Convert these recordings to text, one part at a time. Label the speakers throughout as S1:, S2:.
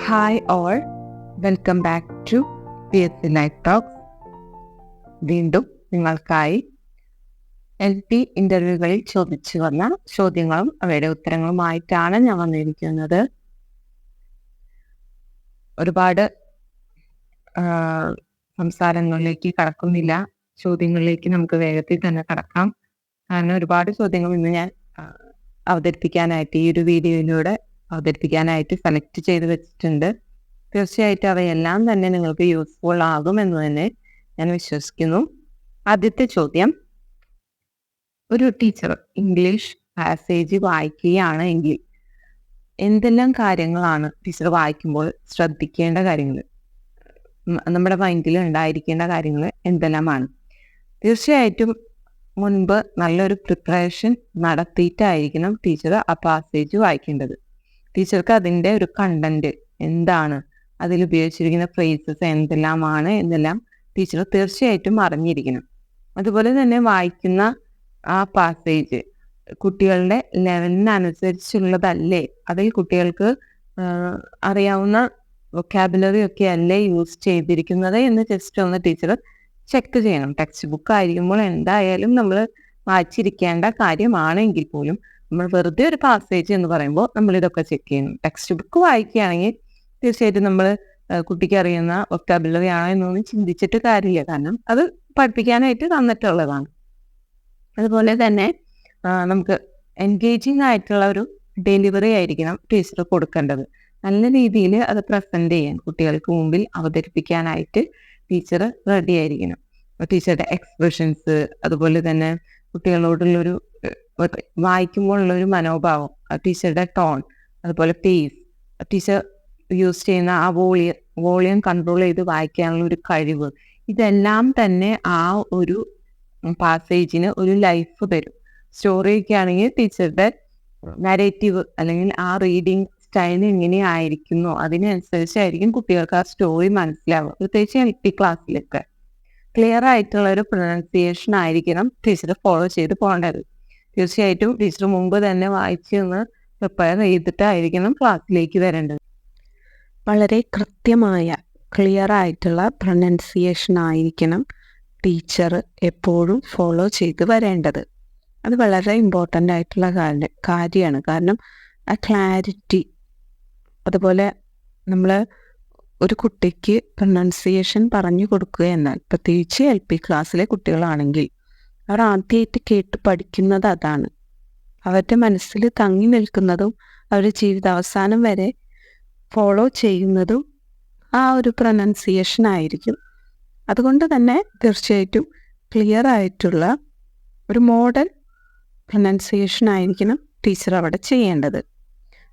S1: Hi all, welcome back to PSC life talks. വീണ്ടും നിങ്ങൾക്കായി LP ഇൻ്റർവ്യൂകളിൽ ചോദിച്ചു വന്ന ചോദ്യങ്ങളും അവയുടെ ഉത്തരങ്ങളുമായിട്ടാണ് ഞാൻ വന്നിരിക്കുന്നത്. ഒരുപാട് സംസാരങ്ങളിലേക്ക് കടക്കുന്നില്ല, ചോദ്യങ്ങളിലേക്ക് നമുക്ക് വേഗത്തിൽ തന്നെ കടക്കാം. കാരണം ഒരുപാട് ചോദ്യങ്ങൾ ഇന്ന് ഞാൻ അവതരിപ്പിക്കാനായിട്ട് ഈ ഒരു വീഡിയോയിലൂടെ അവതരിപ്പിക്കാനായിട്ട് സെലക്ട് ചെയ്ത് വെച്ചിട്ടുണ്ട്. തീർച്ചയായിട്ടും അവയെല്ലാം തന്നെ നിങ്ങൾക്ക് യൂസ്ഫുൾ ആകുമെന്ന് തന്നെ ഞാൻ വിശ്വസിക്കുന്നു. ആദ്യത്തെ ചോദ്യം, ഒരു ടീച്ചർ ഇംഗ്ലീഷ് പാസേജ് വായിക്കുകയാണ് എങ്കിൽ എന്തെല്ലാം കാര്യങ്ങളാണ് ടീച്ചർ വായിക്കുമ്പോൾ ശ്രദ്ധിക്കേണ്ട കാര്യങ്ങൾ, നമ്മുടെ മൈൻഡിൽ ഉണ്ടായിരിക്കേണ്ട കാര്യങ്ങൾ എന്തെല്ലാമാണ്? തീർച്ചയായിട്ടും മുൻപ് നല്ലൊരു പ്രിപ്പറേഷൻ നടത്തിയിട്ടായിരിക്കണം ടീച്ചർ ആ പാസേജ് വായിക്കേണ്ടത്. ടീച്ചർക്ക് അതിൻ്റെ ഒരു കണ്ടന്റ് എന്താണ്, അതിൽ ഉപയോഗിച്ചിരിക്കുന്ന ഫ്രേസസ് എന്തെല്ലാമാണ് എന്നെല്ലാം ടീച്ചർ തീർച്ചയായിട്ടും അറിഞ്ഞിരിക്കണം. അതുപോലെ തന്നെ വായിക്കുന്ന ആ പാസേജ് കുട്ടികളുടെ ലെവലിനനുസരിച്ചുള്ളതല്ലേ, അതിൽ കുട്ടികൾക്ക് അറിയാവുന്ന വൊക്കാബുലറി ഒക്കെ അല്ലേ യൂസ് ചെയ്തിരിക്കുന്നത് എന്ന് ജസ്റ്റ് ഒന്ന് ടീച്ചർ ചെക്ക് ചെയ്യണം. ടെക്സ്റ്റ് ബുക്ക് ആയിരിക്കുമ്പോൾ എന്തായാലും നമ്മൾ വായിച്ചിരിക്കേണ്ട കാര്യമാണെങ്കിൽ പോലും നമ്മൾ വെറുതെ ഒരു പാസേജ് എന്ന് പറയുമ്പോൾ നമ്മൾ ഇതൊക്കെ ചെക്ക് ചെയ്യണം. ടെക്സ്റ്റ് ബുക്ക് വായിക്കുകയാണെങ്കിൽ തീർച്ചയായിട്ടും നമ്മൾ കുട്ടിക്ക് അറിയുന്ന വൊക്കാബുലറി ആണോ എന്നൊന്നും ചിന്തിച്ചിട്ട് കാര്യമില്ല, കാരണം അത് പഠിപ്പിക്കാനായിട്ട് തന്നിട്ടുള്ളതാണ്. അതുപോലെ തന്നെ നമുക്ക് എൻഗേജിങ് ആയിട്ടുള്ള ഒരു ഡെലിവറി ആയിരിക്കണം ടീച്ചർ കൊടുക്കേണ്ടത്. നല്ല രീതിയിൽ അത് പ്രസൻറ്റ് ചെയ്യാൻ, കുട്ടികൾക്ക് മുമ്പിൽ അവതരിപ്പിക്കാനായിട്ട് ടീച്ചർ റെഡി ആയിരിക്കണം. ടീച്ചറുടെ എക്സ്പ്രഷൻസ്, അതുപോലെ തന്നെ കുട്ടികളോടുള്ളൊരു വായിക്കുമ്പോഴുള്ളൊരു മനോഭാവം, ടീച്ചറുടെ ടോൺ, അതുപോലെ പേസ്, ടീച്ചർ യൂസ് ചെയ്യുന്ന ആ വോളിയം കൺട്രോൾ ചെയ്ത് വായിക്കാനുള്ള ഒരു കഴിവ്, ഇതെല്ലാം തന്നെ ആ ഒരു പാസേജിന് ഒരു ലൈഫ് തരും. സ്റ്റോറിയൊക്കെ ആണെങ്കിൽ ടീച്ചറുടെ നരേറ്റീവ് അല്ലെങ്കിൽ ആ റീഡിങ് സ്റ്റൈൽ എങ്ങനെയായിരിക്കുന്നോ അതിനനുസരിച്ചായിരിക്കും കുട്ടികൾക്ക് ആ സ്റ്റോറി മനസ്സിലാവുക. പ്രത്യേകിച്ച് LP ക്ലാസ്സിലൊക്കെ ക്ലിയർ ആയിട്ടുള്ള ഒരു പ്രൊനൗൺസിയേഷൻ ആയിരിക്കണം ടീച്ചർ ഫോളോ ചെയ്ത് പോകേണ്ടത്. തീർച്ചയായിട്ടും ടീച്ചർ മുമ്പ് തന്നെ വായിച്ചൊന്ന് പ്രിപ്പയർ ചെയ്തിട്ടായിരിക്കണം ക്ലാസ്സിലേക്ക് വരേണ്ടത്. വളരെ കൃത്യമായ ക്ലിയർ ആയിട്ടുള്ള പ്രൊനൗൺസിയേഷൻ ആയിരിക്കണം ടീച്ചർ എപ്പോഴും ഫോളോ ചെയ്ത് വരേണ്ടത്. അത് വളരെ ഇമ്പോർട്ടൻ്റ് ആയിട്ടുള്ള കാര്യമാണ്. കാരണം ആ ക്ലാരിറ്റി, അതുപോലെ നമ്മൾ ഒരു കുട്ടിക്ക് പ്രൊനൗൺസിയേഷൻ പറഞ്ഞു കൊടുക്കുക എന്നാൽ, പ്രത്യേകിച്ച് LP ക്ലാസ്സിലെ കുട്ടികളാണെങ്കിൽ അവർ ആദ്യമായിട്ട് കേട്ട് പഠിക്കുന്നത് അതാണ്. അവരുടെ മനസ്സിൽ തങ്ങി നിൽക്കുന്നതും അവരുടെ ജീവിതാവസാനം വരെ ഫോളോ ചെയ്യുന്നതും ആ ഒരു പ്രൊനൗൺസിയേഷൻ ആയിരിക്കും. അതുകൊണ്ട് തന്നെ തീർച്ചയായിട്ടും ക്ലിയർ ആയിട്ടുള്ള ഒരു മോഡൽ പ്രൊനൗൺസിയേഷൻ ആയിരിക്കണം ടീച്ചർ അവിടെ ചെയ്യേണ്ടത്.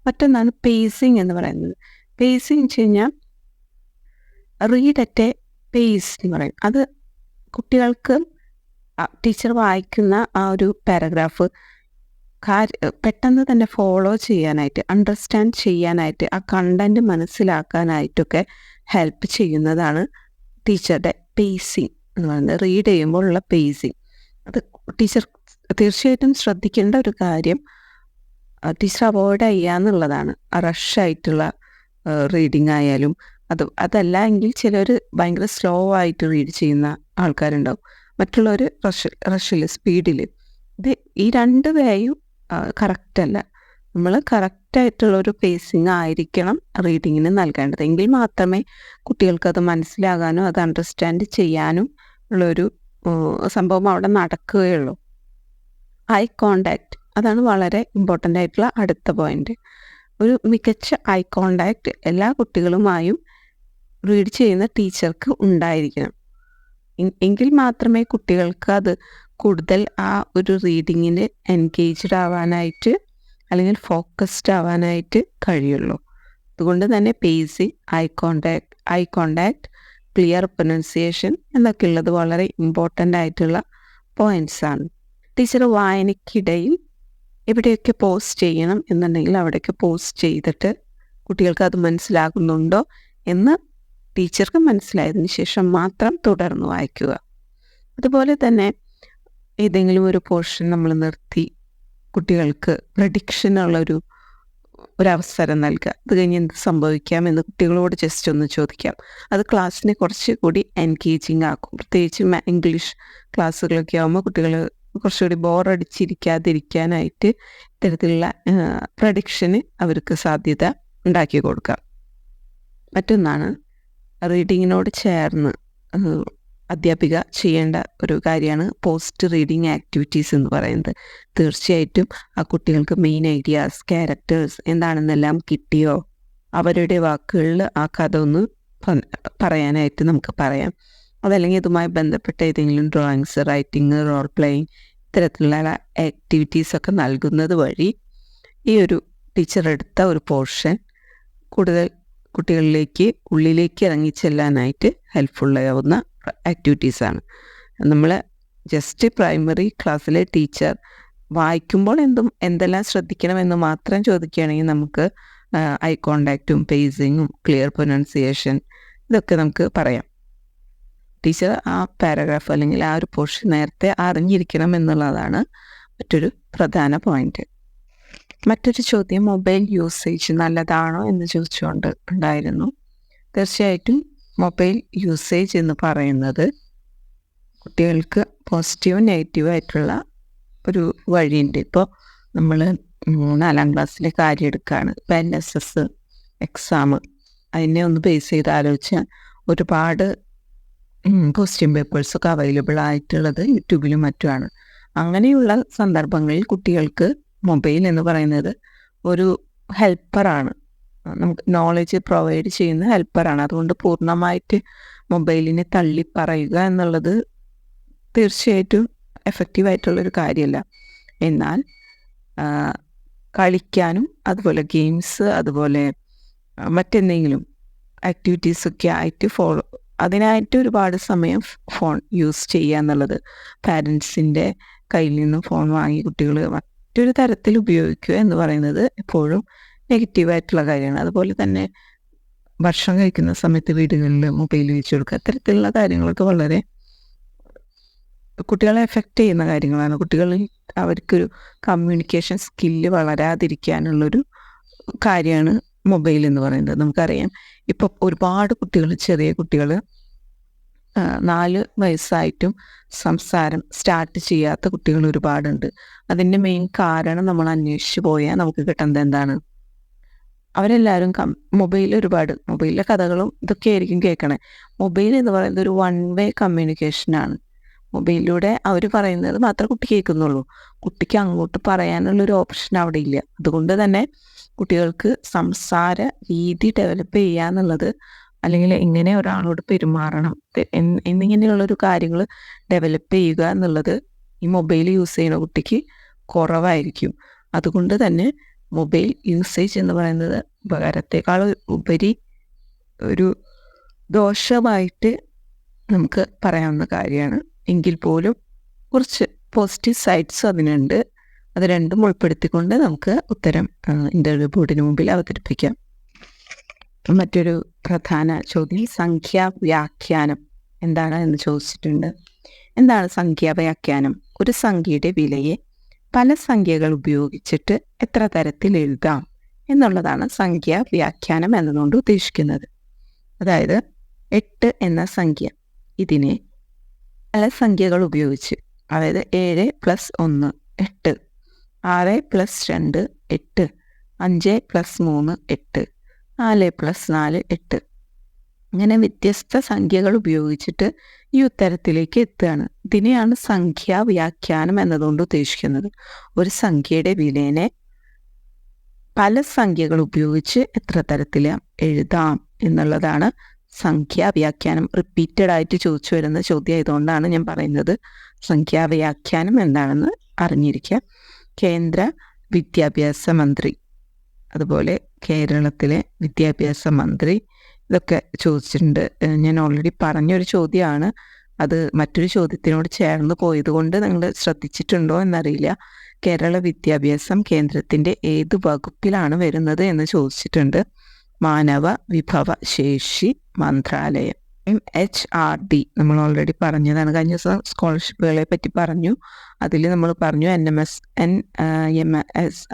S1: മറ്റൊന്നാണ് പേസിങ് എന്ന് പറയുന്നത്. പേസിങ് വെച്ച് കഴിഞ്ഞാൽ റീഡ് അറ്റ് എ പേസ് എന്ന് പറയും. അത് കുട്ടികൾക്ക് ടീച്ചർ വായിക്കുന്ന ആ ഒരു പാരഗ്രാഫ് പെട്ടെന്ന് തന്നെ ഫോളോ ചെയ്യാനായിട്ട്, അണ്ടർസ്റ്റാൻഡ് ചെയ്യാനായിട്ട്, ആ കണ്ടന്റ് മനസ്സിലാക്കാനായിട്ടൊക്കെ ഹെൽപ്പ് ചെയ്യുന്നതാണ് ടീച്ചറുടെ പേസിങ് എന്ന് പറയുന്നത്. റീഡ് ചെയ്യുമ്പോഴുള്ള പേസിങ്, അത് ടീച്ചർ തീർച്ചയായിട്ടും ശ്രദ്ധിക്കേണ്ട ഒരു കാര്യം ടീച്ചർ അവോയ്ഡ് ചെയ്യുക എന്നുള്ളതാണ്. റഷായിട്ടുള്ള റീഡിങ് ആയാലും അതല്ല എങ്കിൽ ചിലർ ഭയങ്കര സ്ലോ ആയിട്ട് റീഡ് ചെയ്യുന്ന ആൾക്കാരുണ്ടാവും, മറ്റുള്ളവർ റഷിൽ സ്പീഡിൽ. ഈ രണ്ട് വേയും കറക്റ്റല്ല. നമ്മൾ കറക്റ്റായിട്ടുള്ളൊരു പേസിങ് ആയിരിക്കണം റീഡിങ്ങിന് നൽകേണ്ടത്. എങ്കിൽ മാത്രമേ കുട്ടികൾക്കത് മനസ്സിലാകാനും അത് അണ്ടർസ്റ്റാൻഡ് ചെയ്യാനും ഉള്ളൊരു സംഭവം അവിടെ നടക്കുകയുള്ളൂ. ഐ കോണ്ടാക്റ്റ്, അതാണ് വളരെ ഇമ്പോർട്ടൻ്റ് ആയിട്ടുള്ള അടുത്ത പോയിന്റ്. ഒരു മികച്ച ഐ കോണ്ടാക്റ്റ് എല്ലാ കുട്ടികളുമായും റീഡ് ചെയ്യുന്ന ടീച്ചർക്ക് ഉണ്ടായിരിക്കണം. എങ്കിൽ മാത്രമേ കുട്ടികൾക്ക് അത് കൂടുതൽ ആ ഒരു റീഡിങ്ങിന് എൻഗേജ്ഡ് ആവാനായിട്ട് അല്ലെങ്കിൽ ഫോക്കസ്ഡ് ആവാനായിട്ട് കഴിയുള്ളൂ. അതുകൊണ്ട് തന്നെ pacing, eye contact, clear pronunciation എന്നൊക്കെ ഉള്ളത് വളരെ ഇമ്പോർട്ടൻ്റ് ആയിട്ടുള്ള പോയിന്റ്സ് ആണ്. ടീച്ചർ വായനയ്ക്കിടയിൽ എവിടെയൊക്കെ പോസ്റ്റ് ചെയ്യണം എന്നുണ്ടെങ്കിൽ അവിടെയൊക്കെ പോസ്റ്റ് ചെയ്തിട്ട് കുട്ടികൾക്ക് അത് മനസ്സിലാകുന്നുണ്ടോ എന്ന് ടീച്ചർക്ക് മനസ്സിലായതിന് ശേഷം മാത്രം തുടർന്ന് വായിക്കുക. അതുപോലെ തന്നെ ഏതെങ്കിലും ഒരു പോർഷൻ നമ്മൾ നിർത്തി കുട്ടികൾക്ക് പ്രഡിക്ഷനുള്ളൊരു
S2: ഒരവസരം നൽകുക. അത് കഴിഞ്ഞ് എന്ത് സംഭവിക്കാം എന്ന് കുട്ടികളോട് ജസ്റ്റ് ഒന്ന് ചോദിക്കാം. അത് ക്ലാസ്സിനെ കുറച്ചുകൂടി എൻഗേജിങ് ആക്കും. പ്രത്യേകിച്ച് ഇംഗ്ലീഷ് ക്ലാസ്സുകളൊക്കെ ആകുമ്പോൾ കുട്ടികൾ കുറച്ചുകൂടി ബോറടിച്ചിരിക്കാതിരിക്കാനായിട്ട് ഇത്തരത്തിലുള്ള പ്രഡിക്ഷന് അവർക്ക് സാധ്യത ഉണ്ടാക്കി കൊടുക്കാം. മറ്റൊന്നാണ് റീഡിങ്ങിനോട് ചേർന്ന് അധ്യാപിക ചെയ്യേണ്ട ഒരു കാര്യമാണ് പോസ്റ്റ് റീഡിങ് ആക്ടിവിറ്റീസ് എന്ന് പറയുന്നത്. തീർച്ചയായിട്ടും ആ കുട്ടികൾക്ക് മെയിൻ ഐഡിയാസ്, ക്യാരക്ടേഴ്സ് എന്താണെന്നെല്ലാം കിട്ടിയോ, അവരുടെ വാക്കുകളിൽ ആ കഥ ഒന്ന് പറയാനായിട്ട് നമുക്ക് പറയാം. അതല്ലെങ്കിൽ ഇതുമായി ബന്ധപ്പെട്ട ഏതെങ്കിലും ഡ്രോയിങ്സ്, റൈറ്റിംഗ്, റോൾ പ്ലേയിങ് ഇത്തരത്തിലുള്ള ആക്ടിവിറ്റീസൊക്കെ നൽകുന്നത് വഴി ഈ ഒരു ടീച്ചർ എടുത്ത ഒരു പോർഷൻ കൂടുതൽ കുട്ടികളിലേക്ക് ഉള്ളിലേക്ക് ഇറങ്ങിച്ചെല്ലാനായിട്ട് ഹെൽപ്ഫുള്ളാവുന്ന ആക്ടിവിറ്റീസാണ്. നമ്മൾ ജസ്റ്റ് പ്രൈമറി ക്ലാസ്സിലെ ടീച്ചർ വായിക്കുമ്പോൾ എന്തെല്ലാം ശ്രദ്ധിക്കണമെന്ന് മാത്രം ചോദിക്കുകയാണെങ്കിൽ നമുക്ക് ഐ കോണ്ടാക്റ്റും പേസിങ്ങും ക്ലിയർ പ്രൊനൗൺസിയേഷൻ ഇതൊക്കെ നമുക്ക് പറയാം. ടീച്ചർ ആ പാരഗ്രാഫ് അല്ലെങ്കിൽ ആ ഒരു പോർഷൻ നേരത്തെ അറിഞ്ഞിരിക്കണം എന്നുള്ളതാണ് മറ്റൊരു പ്രധാന പോയിന്റ്. മറ്റൊരു ചോദ്യം മൊബൈൽ യൂസേജ് നല്ലതാണോ എന്ന് ചോദിച്ചുകൊണ്ട് ഉണ്ടായിരുന്നു. തീർച്ചയായിട്ടും മൊബൈൽ യൂസേജ് എന്ന് പറയുന്നത് കുട്ടികൾക്ക് പോസിറ്റീവും നെഗറ്റീവും ആയിട്ടുള്ള ഒരു വഴിയുണ്ട്. ഇപ്പോൾ നമ്മൾ 4ാം ക്ലാസ്സിലെ കാര്യം എടുക്കുകയാണ്. ഇപ്പോൾ LSS എക്സാം അതിനെ ഒന്ന് ബേസ് ചെയ്ത് ആലോചിച്ചാൽ ഒരുപാട് ക്വസ്റ്റ്യൻ പേപ്പേഴ്സൊക്കെ അവൈലബിൾ ആയിട്ടുള്ളത് യൂട്യൂബിലും മറ്റുമാണ്. അങ്ങനെയുള്ള സന്ദർഭങ്ങളിൽ കുട്ടികൾക്ക് മൊബൈൽ എന്ന് പറയുന്നത് ഒരു ഹെൽപ്പറാണ്, നമുക്ക് നോളജ് പ്രൊവൈഡ് ചെയ്യുന്ന ഹെൽപ്പറാണ്. അതുകൊണ്ട് പൂർണ്ണമായിട്ട് മൊബൈലിനെ തള്ളി പറയുക എന്നുള്ളത് തീർച്ചയായിട്ടും എഫക്റ്റീവായിട്ടുള്ളൊരു കാര്യമല്ല. എന്നാൽ കളിക്കാനും അതുപോലെ ഗെയിംസ് അതുപോലെ മറ്റെന്തെങ്കിലും ആക്ടിവിറ്റീസൊക്കെ ആയിട്ട് അതിനായിട്ട് ഒരുപാട് സമയം ഫോൺ യൂസ് ചെയ്യുക എന്നുള്ളത്, പാരൻസിൻ്റെ കയ്യിൽ നിന്നും ഫോൺ വാങ്ങി കുട്ടികൾ മറ്റൊരു തരത്തിൽ ഉപയോഗിക്കുക എന്ന് പറയുന്നത് എപ്പോഴും നെഗറ്റീവായിട്ടുള്ള കാര്യമാണ്. അതുപോലെ തന്നെ ഭക്ഷണം കഴിക്കുന്ന സമയത്ത് വീടുകളിൽ മൊബൈൽ വെച്ച് കൊടുക്കുക, അത്തരത്തിലുള്ള കാര്യങ്ങളൊക്കെ വളരെ കുട്ടികളെ എഫക്റ്റ് ചെയ്യുന്ന കാര്യങ്ങളാണ്. കുട്ടികളിൽ അവർക്കൊരു കമ്മ്യൂണിക്കേഷൻ സ്കില്ല് വളരാതിരിക്കാനുള്ളൊരു കാര്യമാണ് മൊബൈൽ എന്ന് പറയുന്നത്. നമുക്കറിയാം ഇപ്പോൾ ഒരുപാട് കുട്ടികൾ, ചെറിയ കുട്ടികൾ 4 വയസ്സായിട്ടും സംസാരം സ്റ്റാർട്ട് ചെയ്യാത്ത കുട്ടികൾ ഒരുപാടുണ്ട്. അതിൻ്റെ മെയിൻ കാരണം നമ്മൾ അന്വേഷിച്ച് പോയാൽ നമുക്ക് കിട്ടുന്നത് എന്താണ്? അവരെല്ലാവരും മൊബൈലിലെ കഥകളും ഇതൊക്കെ ആയിരിക്കും കേൾക്കണേ. മൊബൈൽ എന്ന് പറയുന്നത് ഒരു 1 വേ കമ്മ്യൂണിക്കേഷനാണ്. മൊബൈലിലൂടെ അവർ പറയുന്നത് മാത്രമേ കുട്ടി കേൾക്കുന്നുള്ളൂ. കുട്ടിക്ക് അങ്ങോട്ട് പറയാനുള്ളൊരു ഓപ്ഷൻ അവിടെ ഇല്ല. അതുകൊണ്ട് തന്നെ കുട്ടികൾക്ക് സംസാര രീതി ഡെവലപ്പ് ചെയ്യുക എന്നുള്ളത്, അല്ലെങ്കിൽ എങ്ങനെ ഒരാളോട് പെരുമാറണം എന്നിങ്ങനെയുള്ളൊരു കാര്യങ്ങൾ ഡെവലപ്പ് ചെയ്യുക എന്നുള്ളത് ഈ മൊബൈൽ യൂസ് ചെയ്യുന്ന കുട്ടിക്ക് കുറവായിരിക്കും. അതുകൊണ്ട് തന്നെ മൊബൈൽ യൂസേജ് എന്ന് പറയുന്നത് ഉപകാരത്തെക്കാൾ ഉപരി ഒരു ദോഷമായിട്ട് നമുക്ക് പറയാവുന്ന കാര്യമാണ്. എങ്കിൽ പോലും കുറച്ച് പോസിറ്റീവ് സൈഡ്സ് അതിനുണ്ട്. അത് രണ്ടും ഉൾപ്പെടുത്തിക്കൊണ്ട് നമുക്ക് ഉത്തരം ഇൻ്റർവ്യൂ ബോർഡിന് മുമ്പിൽ അവതരിപ്പിക്കാം. മറ്റൊരു പ്രധാന ചോദ്യം സംഖ്യാവ്യാഖ്യാനം എന്താണ് എന്ന് ചോദിച്ചിട്ടുണ്ട്. എന്താണ് സംഖ്യാവ്യാഖ്യാനം? ഒരു സംഖ്യയുടെ വിലയെ പല സംഖ്യകൾ ഉപയോഗിച്ചിട്ട് എത്ര തരത്തിൽ എഴുതാം എന്നുള്ളതാണ് സംഖ്യാവ്യാഖ്യാനം എന്നതുകൊണ്ട് ഉദ്ദേശിക്കുന്നത്. അതായത് 8 എന്ന സംഖ്യ, ഇതിനെ പല സംഖ്യകൾ ഉപയോഗിച്ച്, അതായത് 7 + 1 8, 6 + 2 8, 5 + 3 8, 4 + 4 8, അങ്ങനെ വ്യത്യസ്ത സംഖ്യകൾ ഉപയോഗിച്ചിട്ട് ഈ ഉത്തരത്തിലേക്ക് എത്തുകയാണ്. ഇതിനെയാണ് സംഖ്യാവ്യാഖ്യാനം എന്നതുകൊണ്ട് ഉദ്ദേശിക്കുന്നത്. ഒരു സംഖ്യയുടെ വിലേനെ പല സംഖ്യകൾ ഉപയോഗിച്ച് എത്ര തരത്തിൽ എഴുതാം എന്നുള്ളതാണ് സംഖ്യാവ്യാഖ്യാനം. റിപ്പീറ്റഡ് ആയിട്ട് ചോദിച്ചു വരുന്ന ചോദ്യം ആയതുകൊണ്ടാണ് ഞാൻ പറയുന്നത് സംഖ്യാവ്യാഖ്യാനം എന്താണെന്ന് അറിഞ്ഞിരിക്കുക. കേന്ദ്ര വിദ്യാഭ്യാസ മന്ത്രി, അതുപോലെ കേരളത്തിലെ വിദ്യാഭ്യാസ മന്ത്രി, ഇതൊക്കെ ചോദിച്ചിട്ടുണ്ട്. ഞാൻ ഓൾറെഡി പറഞ്ഞൊരു ചോദ്യമാണ്. അത് മറ്റൊരു ചോദ്യത്തിനോട് ചേർന്ന് പോയത് കൊണ്ട് നിങ്ങൾ ശ്രദ്ധിച്ചിട്ടുണ്ടോ എന്നറിയില്ല. കേരള വിദ്യാഭ്യാസം കേന്ദ്രത്തിൻ്റെ ഏത് വകുപ്പിലാണ് വരുന്നത് എന്ന് ചോദിച്ചിട്ടുണ്ട്. മാനവ വിഭവ ശേഷി മന്ത്രാലയം. MHRD നമ്മൾ ഓൾറെഡി പറഞ്ഞതാണ്. കഴിഞ്ഞ ദിവസം സ്കോളർഷിപ്പുകളെ പറ്റി പറഞ്ഞു. അതിൽ നമ്മൾ പറഞ്ഞു NMS,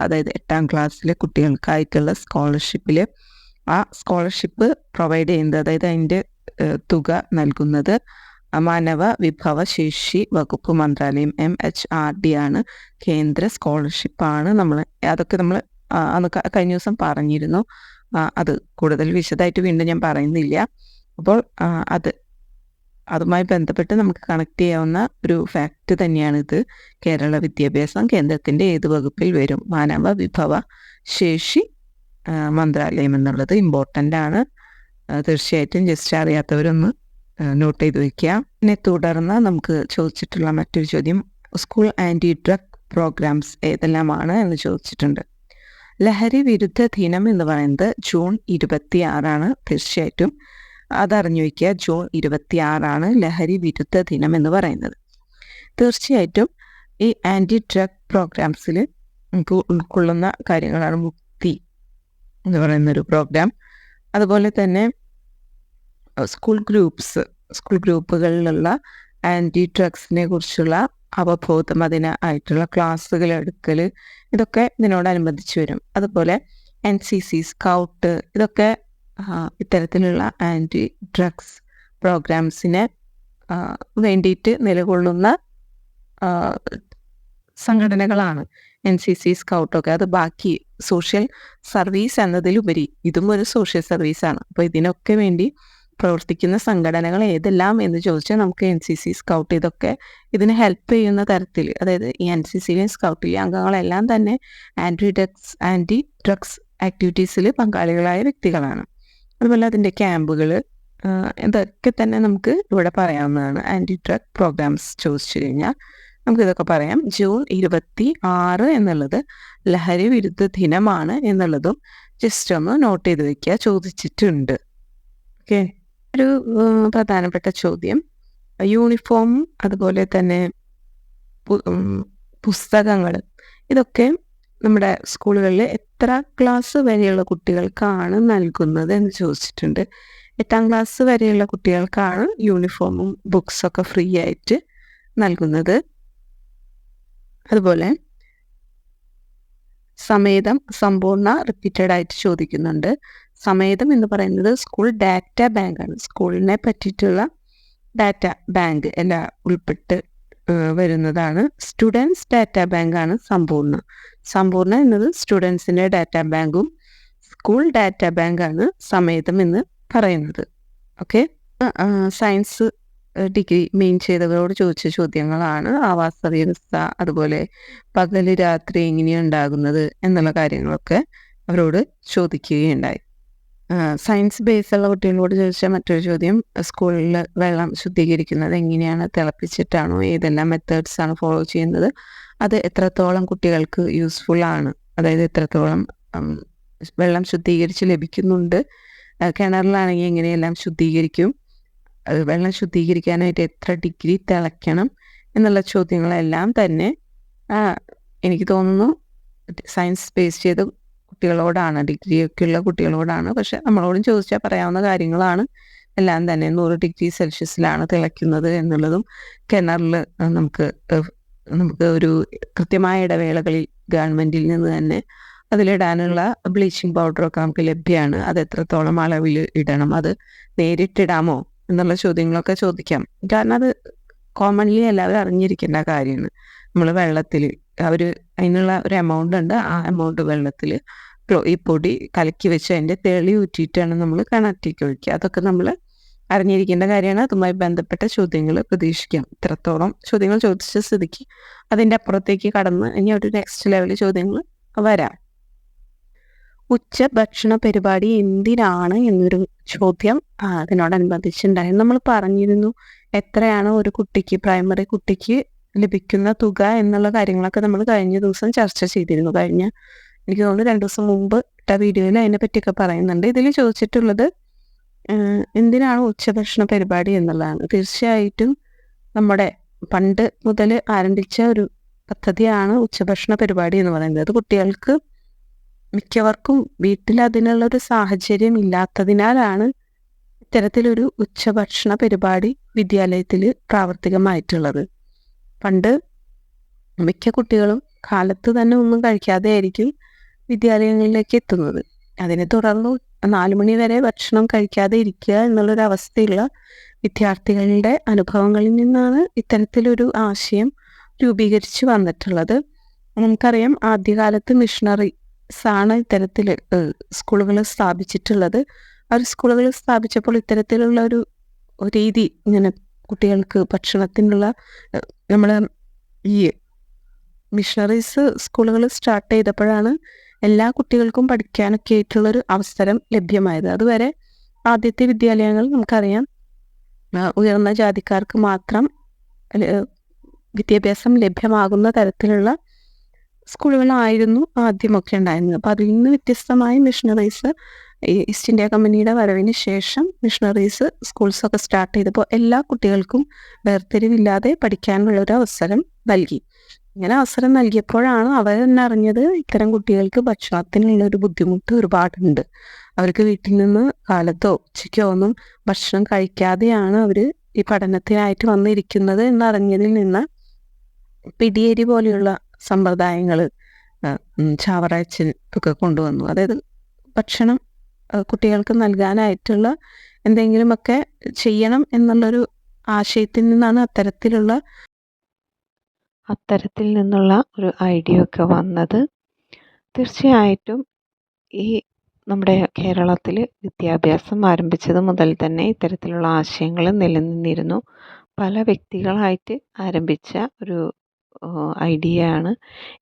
S2: അതായത് 8ാം ക്ലാസ്സിലെ കുട്ടികൾക്കായിട്ടുള്ള സ്കോളർഷിപ്പിൽ ആ സ്കോളർഷിപ്പ് പ്രൊവൈഡ് ചെയ്യുന്നത്, അതായത് അതിൻ്റെ തുക നൽകുന്നത് മാനവ വിഭവശേഷി വകുപ്പ് മന്ത്രാലയം MHRD ആണ്. കേന്ദ്ര സ്കോളർഷിപ്പാണ്. അതൊക്കെ നമ്മൾ അന്ന് കഴിഞ്ഞ ദിവസം പറഞ്ഞിരുന്നു. അത് കൂടുതൽ വിശദമായിട്ട് വീണ്ടും ഞാൻ പറയുന്നില്ല. അപ്പോൾ അതുമായി ബന്ധപ്പെട്ട് നമുക്ക് കണക്ട് ചെയ്യാവുന്ന ഒരു ഫാക്റ്റ് തന്നെയാണിത്. കേരള വിദ്യാഭ്യാസം കേന്ദ്രത്തിൻ്റെ ഏത് വകുപ്പിൽ വരും? മാനവ വിഭവ ശേഷി മന്ത്രാലയം എന്നുള്ളത് ഇമ്പോർട്ടൻ്റ് ആണ്. തീർച്ചയായിട്ടും ജസ്റ്റ് അറിയാത്തവരൊന്ന് നോട്ട് ചെയ്ത് വയ്ക്കുക. പിന്നെ തുടർന്ന് നമുക്ക് ചോദിച്ചിട്ടുള്ള മറ്റൊരു ചോദ്യം, സ്കൂൾ ആൻറ്റി ഡ്രഗ് പ്രോഗ്രാംസ് ഏതെല്ലാമാണ് എന്ന് ചോദിച്ചിട്ടുണ്ട്. ലഹരി വിരുദ്ധ ദിനം എന്ന് പറയുന്നത് ജൂൺ 26 തീർച്ചയായിട്ടും അതറിഞ്ഞു വയ്ക്കുക. ജൂൺ 26 ലഹരി വിരുദ്ധ ദിനം എന്ന് പറയുന്നത്. തീർച്ചയായിട്ടും ഈ ആൻറ്റി ഡ്രഗ് പ്രോഗ്രാംസിൽ നമുക്ക് ഉൾക്കൊള്ളുന്ന കാര്യങ്ങളാണ് മുക്തി എന്ന് പറയുന്നൊരു പ്രോഗ്രാം. അതുപോലെ തന്നെ സ്കൂൾ ഗ്രൂപ്പുകളിലുള്ള ആൻറ്റി ഡ്രഗ്സിനെ കുറിച്ചുള്ള അവബോധം, അതിനായിട്ടുള്ള ക്ലാസ്സുകൾ എടുക്കൽ, ഇതൊക്കെ ഇതിനോടനുബന്ധിച്ച് വരും. അതുപോലെ NCC, സ്കൗട്ട്, ഇതൊക്കെ ഇത്തരത്തിലുള്ള ആൻറ്റി ഡ്രഗ്സ് പ്രോഗ്രാംസിന് വേണ്ടിയിട്ട് നിലകൊള്ളുന്ന സംഘടനകളാണ്. NCC, സ്കൗട്ടൊക്കെ. അത് ബാക്കി സോഷ്യൽ സർവീസ് എന്നതിലുപരി ഇതും ഒരു സോഷ്യൽ സർവീസാണ്. അപ്പോൾ ഇതിനൊക്കെ വേണ്ടി പ്രവർത്തിക്കുന്ന സംഘടനകൾ ഏതെല്ലാം എന്ന് ചോദിച്ചാൽ നമുക്ക് NCC, സ്കൗട്ട്, ഇതൊക്കെ ഇതിന് ഹെൽപ്പ് ചെയ്യുന്ന തരത്തിൽ, അതായത് ഈ NCCയിലെയും സ്കൗട്ടിലെയും അംഗങ്ങളെല്ലാം തന്നെ ആൻറ്റി ഡ്രഗ്സ് ആക്ടിവിറ്റീസിൽ പങ്കാളികളായ വ്യക്തികളാണ്. അതുപോലെ അതിൻ്റെ ക്യാമ്പുകൾ, ഇതൊക്കെ തന്നെ നമുക്ക് ഇവിടെ പറയാവുന്നതാണ്. ആൻറ്റി ഡ്രഗ് പ്രോഗ്രാംസ് ചോദിച്ചു കഴിഞ്ഞാൽ നമുക്കിതൊക്കെ പറയാം. ജൂൺ 26 എന്നുള്ളത് ലഹരി വിരുദ്ധ ദിനമാണ് എന്നുള്ളതും ജസ്റ്റ് ഒന്ന് നോട്ട് ചെയ്ത് വയ്ക്കുക, ചോദിച്ചിട്ടുണ്ട്. ഓക്കെ. ഒരു പ്രധാനപ്പെട്ട ചോദ്യം, യൂണിഫോം അതുപോലെ തന്നെ പുസ്തകങ്ങൾ, ഇതൊക്കെ നമ്മുടെ സ്കൂളുകളിൽ എത്ര ക്ലാസ് വരെയുള്ള കുട്ടികൾക്കാണ് നൽകുന്നത് എന്ന് ചോദിച്ചിട്ടുണ്ട്. 8ാം ക്ലാസ് വരെയുള്ള കുട്ടികൾക്കാണ് യൂണിഫോമും ബുക്സൊക്കെ ഫ്രീ ആയിട്ട് നൽകുന്നത്. അതുപോലെ സമേതം സമ്പൂർണ്ണ റിപ്പീറ്റഡ് ആയിട്ട് ചോദിക്കുന്നുണ്ട്. സമേതം എന്ന് പറയുന്നത് സ്കൂൾ ഡാറ്റ ബാങ്കാണ്. സ്കൂളിനെ പറ്റിയിട്ടുള്ള ഡാറ്റ ബാങ്ക് എല്ലാം ഉൾപ്പെട്ട് വരുന്നതാണ്. സ്റ്റുഡൻസ് ഡാറ്റ ബാങ്കാണ് സമ്പൂർണ്ണ എന്നത് സ്റ്റുഡൻസിൻ്റെ ഡാറ്റ ബാങ്കും സ്കൂൾ ഡാറ്റ ബാങ്കാണ് സമേതം എന്ന് പറയുന്നത്. ഓക്കെ. സയൻസ് ഡിഗ്രി മെയിൻ ചെയ്തവരോട് ചോദിച്ച ചോദ്യങ്ങളാണ്. ആവാസ വ്യവസ്ഥ, അതുപോലെ പകല് രാത്രി എങ്ങനെയാണ് ഉണ്ടാകുന്നത് എന്നുള്ള കാര്യങ്ങളൊക്കെ അവരോട് ചോദിക്കുകയുണ്ടായി. സയൻസ് ബേസുള്ള കുട്ടികളോട് ചോദിച്ച മറ്റൊരു ചോദ്യം, സ്കൂളിൽ വെള്ളം ശുദ്ധീകരിക്കുന്നത് എങ്ങനെയാണ്? തിളപ്പിച്ചിട്ടാണോ? ഏതെല്ലാം മെത്തേഡ്സ് ആണ് ഫോളോ ചെയ്യുന്നത്? അത് എത്രത്തോളം കുട്ടികൾക്ക് യൂസ്ഫുൾ ആണ്? അതായത് എത്രത്തോളം വെള്ളം ശുദ്ധീകരിച്ച് ലഭിക്കുന്നുണ്ട്? കിണറിലാണെങ്കിൽ എങ്ങനെയെല്ലാം ശുദ്ധീകരിക്കും? വെള്ളം ശുദ്ധീകരിക്കാനായിട്ട് എത്ര ഡിഗ്രി തിളയ്ക്കണം എന്നുള്ള ചോദ്യങ്ങളെല്ലാം തന്നെ എനിക്ക് തോന്നുന്നു സയൻസ് ബേസ് ചെയ്ത് കുട്ടികളോടാണ്, ഡിഗ്രിയൊക്കെ ഉള്ള കുട്ടികളോടാണ്. പക്ഷെ നമ്മളോടും ചോദിച്ചാൽ പറയാവുന്ന കാര്യങ്ങളാണ് എല്ലാം തന്നെ. 100 ഡിഗ്രി സെൽഷ്യസിലാണ് തിളയ്ക്കുന്നത് എന്നുള്ളതും, കിണറിൽ നമുക്ക് ഒരു കൃത്യമായ ഇടവേളകളിൽ ഗവൺമെൻറ്റിൽ നിന്ന് തന്നെ അതിലിടാനുള്ള ബ്ലീച്ചിങ് പൗഡറൊക്കെ നമുക്ക് ലഭ്യമാണ്. അത് എത്രത്തോളം അളവിൽ ഇടണം? അത് നേരിട്ടിടാമോ എന്നുള്ള ചോദ്യങ്ങളൊക്കെ ചോദിക്കാം. കാരണം അത് കോമൺലി എല്ലാവരും അറിഞ്ഞിരിക്കേണ്ട കാര്യമാണ്. നമ്മൾ വെള്ളത്തിൽ അതിനുള്ള ഒരു എമൗണ്ട് ഉണ്ട്. ആ എമൗണ്ട് വെള്ളത്തിൽ ഈ പൊടി കലക്കി വെച്ച് അതിൻ്റെ തെളി ഊറ്റിയിട്ടാണ് നമ്മൾ കിണറ്റിലേക്ക് ഒഴിക്കുക. അതൊക്കെ നമ്മൾ അറിഞ്ഞിരിക്കേണ്ട കാര്യമാണ്. അതുമായി ബന്ധപ്പെട്ട ചോദ്യങ്ങൾ പ്രതീക്ഷിക്കാം. ഇത്രത്തോളം ചോദ്യങ്ങൾ ചോദിച്ച സ്ഥിതിക്ക് അതിൻ്റെ അപ്പുറത്തേക്ക് കടന്ന് ഇനി ഒരു നെക്സ്റ്റ് ലെവലിൽ ചോദ്യങ്ങൾ വരാം. ഉച്ചഭക്ഷണ പരിപാടി എന്തിനാണ് എന്നൊരു ചോദ്യം അതിനോടനുബന്ധിച്ചുണ്ടായിരുന്നു. നമ്മൾ പറഞ്ഞിരുന്നു എത്രയാണ് ഒരു കുട്ടിക്ക്, പ്രൈമറി കുട്ടിക്ക് ലഭിക്കുന്ന തുക എന്നുള്ള കാര്യങ്ങളൊക്കെ നമ്മൾ കഴിഞ്ഞ ദിവസം ചർച്ച ചെയ്തിരുന്നു. എനിക്ക് തോന്നുന്നു 2 ദിവസം മുമ്പ് ഇട്ട വീഡിയോയിൽ അതിനെ പറ്റിയൊക്കെ പറയുന്നുണ്ട്. ഇതിൽ ചോദിച്ചിട്ടുള്ളത് എന്തിനാണ് ഉച്ചഭക്ഷണ പരിപാടി എന്നുള്ളതാണ്. തീർച്ചയായിട്ടും നമ്മുടെ പണ്ട് മുതൽ ആരംഭിച്ച ഒരു പദ്ധതിയാണ് ഉച്ചഭക്ഷണ പരിപാടി എന്ന് പറയുന്നത്. അത് കുട്ടികൾക്ക് മിക്കവർക്കും വീട്ടിൽ അതിനുള്ളൊരു സാഹചര്യം ഇല്ലാത്തതിനാലാണ് ഇത്തരത്തിലൊരു ഉച്ചഭക്ഷണ പരിപാടി വിദ്യാലയത്തിൽ പ്രാവർത്തികമായിട്ടുള്ളത്. പണ്ട് മിക്ക കുട്ടികളും കാലത്ത് തന്നെ ഒന്നും കഴിക്കാതെ ആയിരിക്കും വിദ്യാലയങ്ങളിലേക്ക് എത്തുന്നത്. അതിനെ തുടർന്ന് 4 മണി വരെ ഭക്ഷണം കഴിക്കാതെ ഇരിക്കുക എന്നുള്ളൊരവസ്ഥയുള്ള വിദ്യാർത്ഥികളുടെ അനുഭവങ്ങളിൽ നിന്നാണ് ഇത്തരത്തിലൊരു ആശയം രൂപീകരിച്ച് വന്നിട്ടുള്ളത്. നമുക്കറിയാം, ആദ്യകാലത്ത് മിഷണറീസാണ് ഇത്തരത്തിൽ സ്കൂളുകൾ സ്ഥാപിച്ചിട്ടുള്ളത്. അവർ സ്കൂളുകൾ സ്ഥാപിച്ചപ്പോൾ ഇത്തരത്തിലുള്ള ഒരു രീതി, ഇങ്ങനെ കുട്ടികൾക്ക് ഭക്ഷണത്തിനുള്ള നമ്മൾ ഈ മിഷണറീസ് സ്കൂളുകൾ സ്റ്റാർട്ട് ചെയ്തപ്പോഴാണ് എല്ലാ കുട്ടികൾക്കും പഠിക്കാനൊക്കെ ആയിട്ടുള്ളൊരു അവസരം ലഭ്യമായത്. അതുവരെ ആദ്യത്തെ വിദ്യാലയങ്ങൾ നമുക്കറിയാം ഉയർന്ന ജാതിക്കാർക്ക് മാത്രം വിദ്യാഭ്യാസം ലഭ്യമാകുന്ന തരത്തിലുള്ള സ്കൂളുകളായിരുന്നു ആദ്യമൊക്കെ ഉണ്ടായിരുന്നത്. അപ്പോൾ അതിൽ നിന്ന് വ്യത്യസ്തമായി മിഷണറീസ് ഈസ്റ്റ് ഇന്ത്യ കമ്പനിയുടെ വരവിന് ശേഷം മിഷണറീസ് സ്കൂൾസൊക്കെ സ്റ്റാർട്ട് ചെയ്തപ്പോൾ എല്ലാ കുട്ടികൾക്കും വേർതിരിവില്ലാതെ പഠിക്കാനുള്ളൊരു അവസരം നൽകി. ഇങ്ങനെ അവസരം നൽകിയപ്പോഴാണ് അവർ തന്നെ അറിഞ്ഞത് ഇത്തരം കുട്ടികൾക്ക് ഭക്ഷണത്തിനുള്ളൊരു ബുദ്ധിമുട്ട് ഒരുപാടുണ്ട്. അവർക്ക് വീട്ടിൽ നിന്ന് കാലത്തോ ഉച്ചയ്ക്കോ ഒന്നും ഭക്ഷണം കഴിക്കാതെയാണ് അവർ ഈ പഠനത്തിനായിട്ട് വന്നിരിക്കുന്നത് എന്നറിഞ്ഞതിൽ നിന്ന് പിടിയേരി പോലെയുള്ള സമ്പ്രദായങ്ങൾ ചാവറാഴ്ചയൊക്കെ കൊണ്ടുവന്നു. അതായത് ഭക്ഷണം കുട്ടികൾക്ക് നൽകാനായിട്ടുള്ള എന്തെങ്കിലുമൊക്കെ ചെയ്യണം എന്നുള്ളൊരു ആശയത്തിൽ നിന്നാണ് അത്തരത്തിൽ നിന്നുള്ള ഒരു ഐഡിയ ഒക്കെ വന്നത്. തീർച്ചയായിട്ടും ഈ നമ്മുടെ കേരളത്തിൽ വിദ്യാഭ്യാസം ആരംഭിച്ചത് മുതൽ തന്നെ ഇത്തരത്തിലുള്ള ആശയങ്ങൾ നിലനിന്നിരുന്നു. പല വ്യക്തികളായിട്ട് ആരംഭിച്ച ഒരു ഐഡിയ ആണ്.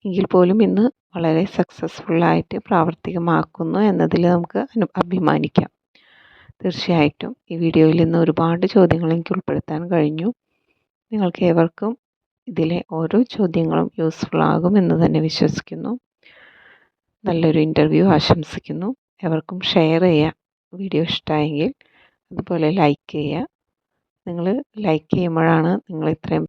S2: എങ്കിൽ പോലും ഇന്ന് വളരെ സക്സസ്ഫുള്ളായിട്ട് പ്രാവർത്തികമാക്കുന്നു എന്നതിൽ നമുക്ക് അഭിമാനിക്കാം. തീർച്ചയായിട്ടും ഈ വീഡിയോയിൽ നിന്ന് ഒരുപാട് ചോദ്യങ്ങൾ എനിക്ക് ഉൾപ്പെടുത്താൻ കഴിഞ്ഞു. നിങ്ങൾക്ക് ഏവർക്കും ഇതിലെ ഓരോ ചോദ്യങ്ങളും യൂസ്ഫുൾ ആകുമെന്ന് തന്നെ വിശ്വസിക്കുന്നു. നല്ലൊരു ഇൻ്റർവ്യൂ ആശംസിക്കുന്നു. എവർക്കും ഷെയർ ചെയ്യുക വീഡിയോ ഇഷ്ടമായെങ്കിൽ. അതുപോലെ ലൈക്ക് ചെയ്യുക. നിങ്ങൾ ലൈക്ക് ചെയ്യുമ്പോഴാണ് നിങ്ങൾ ഇത്രയും